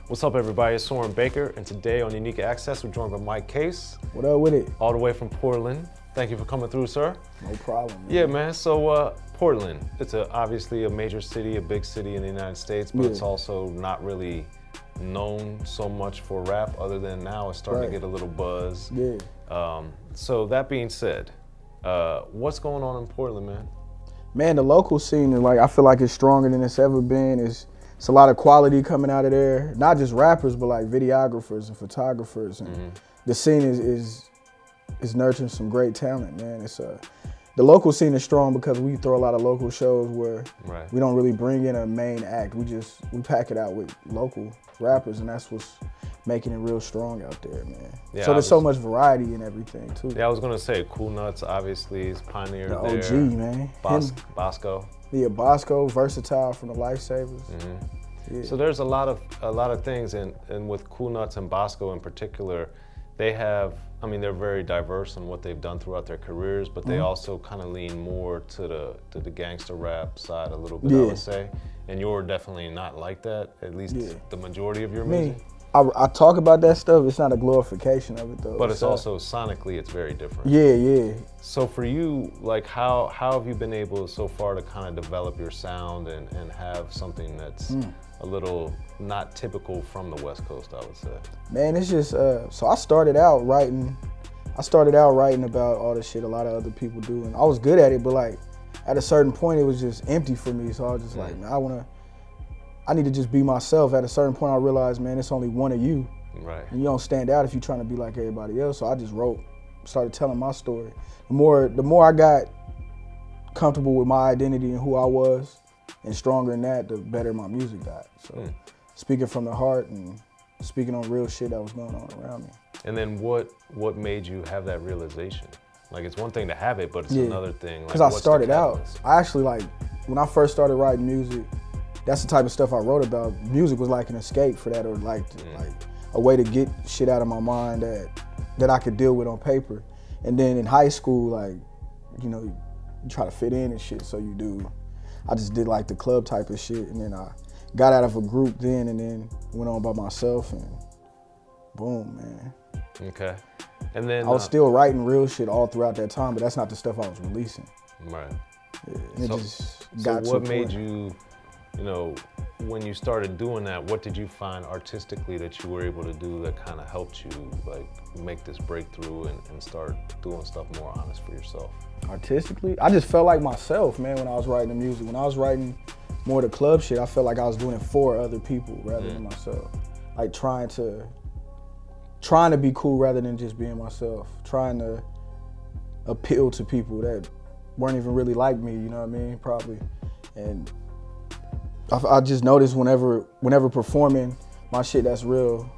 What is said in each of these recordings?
What's up, everybody? It's Soren Baker, and today on Unique Access, we're joined by Mike Case. What up with it? All the way from Portland. Thank you for coming through, sir. No problem, man. Yeah, man. So, Portland, it's obviously a major city, a big city in the United States, but it's also not really known so much for rap, other than now it's starting to get a little buzz. Yeah. So that being said, what's going on in Portland, man? Man, the local scene is I feel like it's stronger than it's ever been. It's a lot of quality coming out of there. Not just rappers, but like videographers and photographers. And the scene is nurturing some great talent, man. It's the local scene is strong because we throw a lot of local shows where we don't really bring in a main act. We pack it out with local rappers, and that's what's making it real strong out there, man. Yeah, so there's so much variety in everything too. Yeah, I was gonna say Cool Nuts obviously is pioneer the there. OG, man. Bosco. Yeah, Bosco, Versatile from the Lifesavers. Yeah. So there's a lot of things, and with Cool Nuts and Bosco in particular, they have, I mean, they're very diverse in what they've done throughout their careers, but they also kind of lean more to the gangster rap side a little bit, I would say. And you're definitely not like that, at least the majority of your music. I talk about that stuff. It's not a glorification of it though. But it's also sonically, it's very different. Yeah. So for you, like how have you been able so far to kind of develop your sound and have something that's a little not typical from the West Coast, I would say? Man, it's just, so I started out writing about all the shit a lot of other people do, and I was good at it, but like at a certain point it was just empty for me, so I was just like, man, I need to just be myself. At a certain point I realized, man, it's only one of you. Right. And you don't stand out if you're trying to be like everybody else, so I just started telling my story. The more I got comfortable with my identity and who I was, and stronger in that, the better my music got. So speaking from the heart and speaking on real shit that was going on around me. And then what made you have that realization? Like, it's one thing to have it, but it's another thing. Because I started out, I actually, like, when I first started writing music, that's the type of stuff I wrote about. Music was like an escape for that, or like a way to get shit out of my mind that I could deal with on paper. And then in high school, like, you try to fit in and shit, so I just did like the club type of shit, and then I got out of a group then, and then went on by myself, and boom, man. Okay. And then I was still writing real shit all throughout that time, but that's not the stuff I was releasing. Right. Yeah, and it just got to what made you, when you started doing that, what did you find artistically that you were able to do that kind of helped you like make this breakthrough and start doing stuff more honest for yourself? Artistically, I just felt like myself, man, when I was writing the music. When I was writing more of the club shit, I felt like I was doing it for other people rather than myself. Like trying to be cool rather than just being myself. Trying to appeal to people that weren't even really like me, you know what I mean? Probably. And I just noticed whenever performing my shit that's real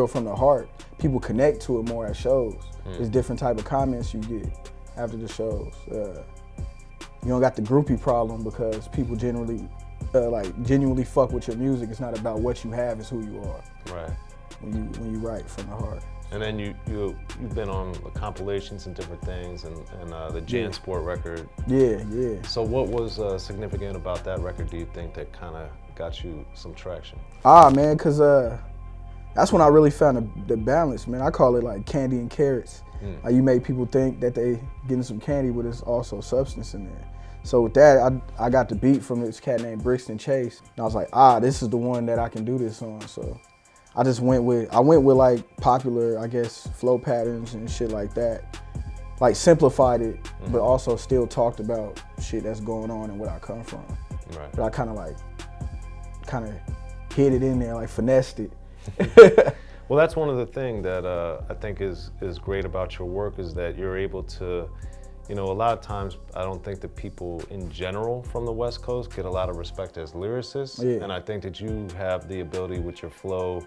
from the heart, people connect to it more at shows. There's different type of comments you get after the shows. You don't got the groupie problem because people genuinely fuck with your music. It's not about what you have, it's who you are. Right. When you write from the heart. And then you've been on compilations and different things, and the JanSport record. Yeah. So what was significant about that record, do you think, that kind of got you some traction? Man, because that's when I really found the balance, man. I call it like candy and carrots. You make people think that they getting some candy, but there's also substance in there. So with that, I got the beat from this cat named Brixton Chase, and I was like, this is the one that I can do this on. So I went with like popular, I guess, flow patterns and shit like that. Like simplified it, but also still talked about shit that's going on and where I come from. Right. But I kind of hid it in there, like finessed it. Well, that's one of the things that I think is great about your work, is that you're able to, a lot of times I don't think that people in general from the West Coast get a lot of respect as lyricists. Yeah. And I think that you have the ability with your flow,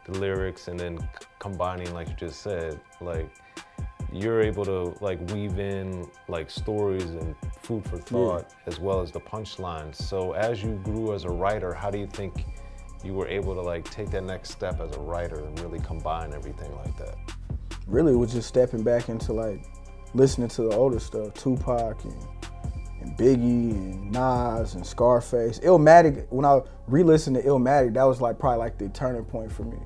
the lyrics, and then combining, like you just said, like you're able to like weave in like stories and food for thought as well as the punchlines. So as you grew as a writer, how do you think you were able to like take that next step as a writer and really combine everything like that? Really, it was just stepping back into like listening to the older stuff, Tupac and and Biggie and Nas and Scarface. Illmatic, when I re-listened to Illmatic, that was like probably like the turning point for me.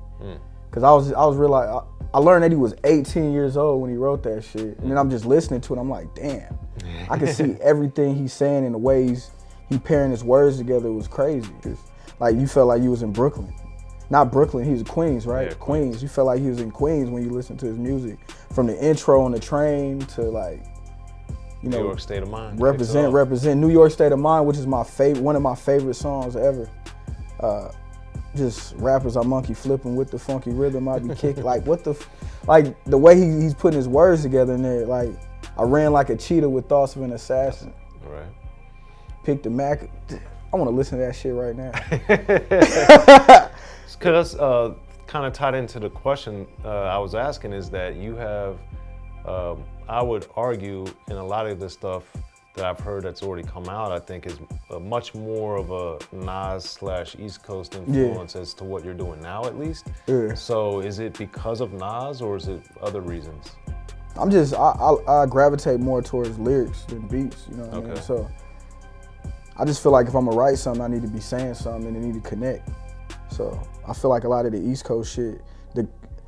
Cause I was realizing, I learned that he was 18 years old when he wrote that shit. And then I'm just listening to it, I'm like, damn. I can see everything he's saying and the ways he pairing his words together was crazy. Like you felt like you was in Brooklyn. Not Brooklyn, he was in Queens, right? Yeah, Queens. You felt like he was in Queens when you listened to his music. From the intro on the train to like, you know, New York State of Mind. Represent New York State of Mind, which is my favorite, one of my favorite songs ever. Just rappers are monkey flipping with the funky rhythm I be kicking. Like what the, like the way he's putting his words together in there. Like I ran like a cheetah with thoughts of an assassin. Right. Picked the Mac. I want to listen to that shit right now. Because kind of tied into the question I was asking is that you have, I would argue in a lot of the stuff that I've heard that's already come out, I think is much more of a Nas / East Coast influence as to what you're doing now, at least. Yeah. So is it because of Nas or is it other reasons? I'm just, I gravitate more towards lyrics than beats, you know what I mean? So I just feel like if I'm gonna write something, I need to be saying something and it need to connect. So I feel like a lot of the East Coast shit,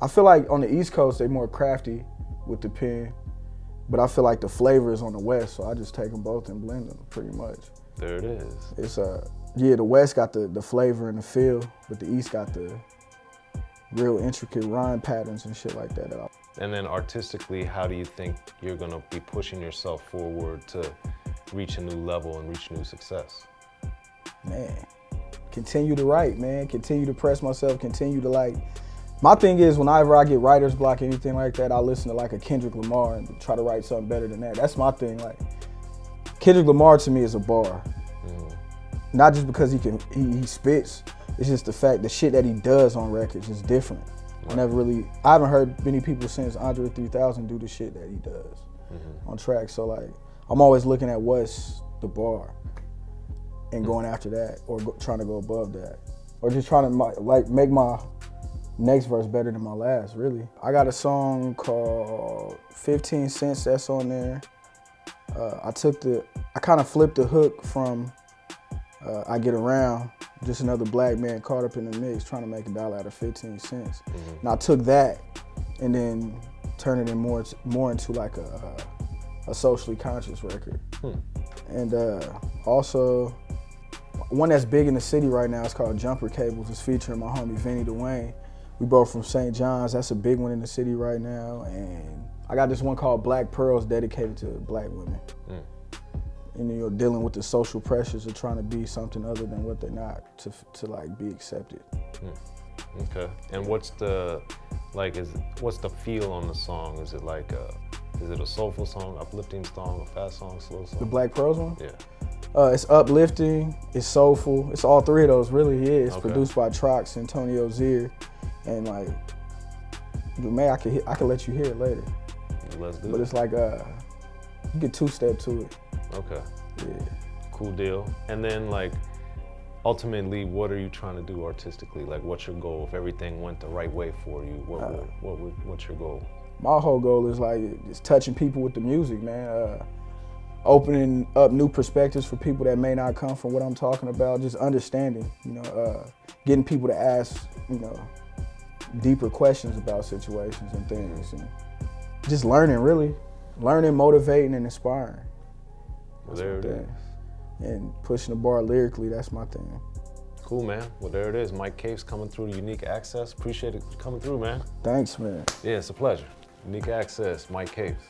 I feel like on the East Coast, they more crafty with the pen, but I feel like the flavor is on the West, so I just take them both and blend them pretty much. There it is. It's yeah, the West got the flavor and the feel, but the East got the real intricate rhyme patterns and shit like that. And then artistically, how do you think you're gonna be pushing yourself forward to reach a new level and reach new success? Man, continue to write, man. Continue to press myself, continue to like, my thing is whenever I get writer's block, anything like that, I listen to like a Kendrick Lamar and try to write something better than that. That's my thing. Like, Kendrick Lamar to me is a bar. Not just because he spits, it's just the fact, the shit that he does on records is different. I haven't heard many people since Andre 3000 do the shit that he does on tracks. So like, I'm always looking at what's the bar and going after that, or trying to go above that, or just trying to like make my next verse better than my last, really. I got a song called 15 Cents that's on there. I kind of flipped the hook from I Get Around, just another black man caught up in the mix trying to make $1 out of 15 cents. And I took that and then turned it in more into like a socially conscious record. And also, one that's big in the city right now is called Jumper Cables. It's featuring my homie Vinny Dwayne. We both from St. John's. That's a big one in the city right now. And I got this one called Black Pearls dedicated to black women. And you know, dealing with the social pressures of trying to be something other than what they're not to like be accepted. Okay. And what's the feel on the song? Is it like is it a soulful song, uplifting song, a fast song, slow song? The Black Pearls one? Yeah. It's uplifting, it's soulful, it's all three of those really, yeah. It's produced by Trox, Antonio Zier, and like, man, I could let you hear it later. Let's do it. But it's like, you get two-step to it. Okay. Yeah. Cool deal. And then like, ultimately, what are you trying to do artistically? Like, what's your goal? If everything went the right way for you, what's your goal? My whole goal is like, just touching people with the music, man. Opening up new perspectives for people that may not come from what I'm talking about. Just understanding, you know, getting people to ask, you know, deeper questions about situations and things, and just learning, really. Learning, motivating, and inspiring. Well, there it is. And pushing the bar lyrically, that's my thing. Cool, man. Well, there it is. Mike Caves coming through to Unique Access. Appreciate it coming through, man. Thanks, man. Yeah, it's a pleasure. Unique Access, Mike Caves.